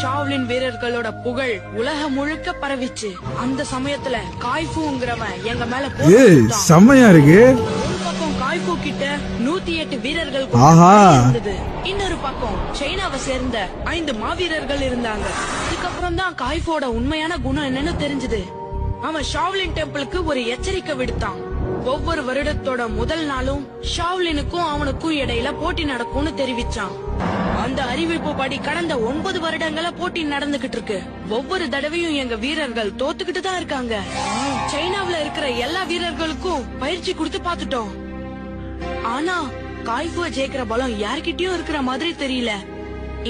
Shaolin வீரர்களோட புகழ் உலகம் முழுக்க பரவிச்சு. அந்த சமயத்துல காய்ஃபுங்கிறவன் எங்க மேல செம்மையா இருக்கு. ஒரு பக்கம் காய்ஃபு கிட்ட 108 வீரர்கள் இருந்தது. இன்னொரு பக்கம் சைனாவை சேர்ந்த 5 மாவீரர்கள் இருந்தாங்க. அதுக்கப்புறம் தான் காய்ஃபோட உண்மையான குணம் என்னன்னு தெரிஞ்சது. அவன் ஷாவ்லின் டெம்பிளுக்கு ஒரு எச்சரிக்கை விடுத்தான். ஒவ்வொரு வருடத்தோட முதல் நாளும் ஷாவ்லினுக்கும் அவனுக்கும் இடையில போட்டி நடக்கும்னு தெரிவிச்சான். அந்த அறிவிப்பு படி கடந்த 9 வருடங்களா போட்டி நடந்துகிட்டு இருக்கு. ஒவ்வொரு தடவையும் எங்க வீரர்கள் தோத்துக்கிட்டு தான் இருக்காங்க. சைனாவுல இருக்கிற எல்லா வீரர்களுக்கும் பயிற்சி கொடுத்து பாத்துட்டோம். ஆனா காய்ஃபுவ ஜெயிக்கிற பலம் யார்கிட்டயும் இருக்கிற மாதிரி தெரியல.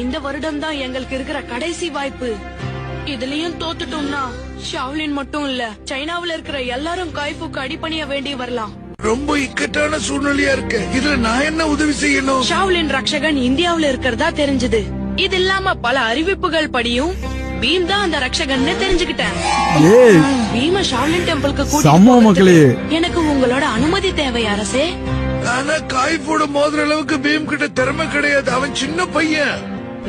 இந்த வருடம் தான் எங்களுக்கு இருக்கிற கடைசி வாய்ப்பு. இதுலயும் தோத்துட்டோம்னா ஷாவ்லின் மட்டும் இல்ல, சைனாவுல இருக்கிற எல்லாரும் காய்ஃபுக்கு அடிபணிய வேண்டி வரலாம். ரொம்ப இக்கட்டான சூழ்நிலையா இருக்கு. இதுல நான் என்ன உதவி செய்யணும்? ஷாவ்லின் ரக்ஷகன் இந்தியாவுல இருக்கிறதா தெரிஞ்சது. இது இல்லாம பல அறிவிப்புகள் படியும் பீம் தான் அந்த ரக்ஷகன்னு தெரிஞ்சுக்கிட்டேன். பீம ஷாவ்லின் டெம்பிளுக்கு கூட்டிட்டு எனக்கு உங்களோட அனுமதி தேவை அரசே. ஆனா காய்ஃபோட மோதுற அளவுக்கு பீம் கிட்ட திறமை கிடையாது. அவன் சின்ன பையன்.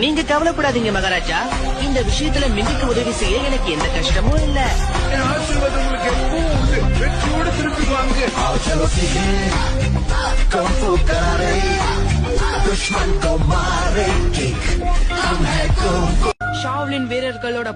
நீங்க கவலைப்படாதீங்க மகாராஜா. இந்த விஷயத்துல மின்னிக்கு உதவி செய்ய எனக்கு எந்த கஷ்டமும் இல்ல. ஆசீர்வாதம் உங்களுக்கு எப்பவும் உண்டு. வெற்றியோட திருப்பி வாங்க. ஷாவ்லின் வீரர்களோட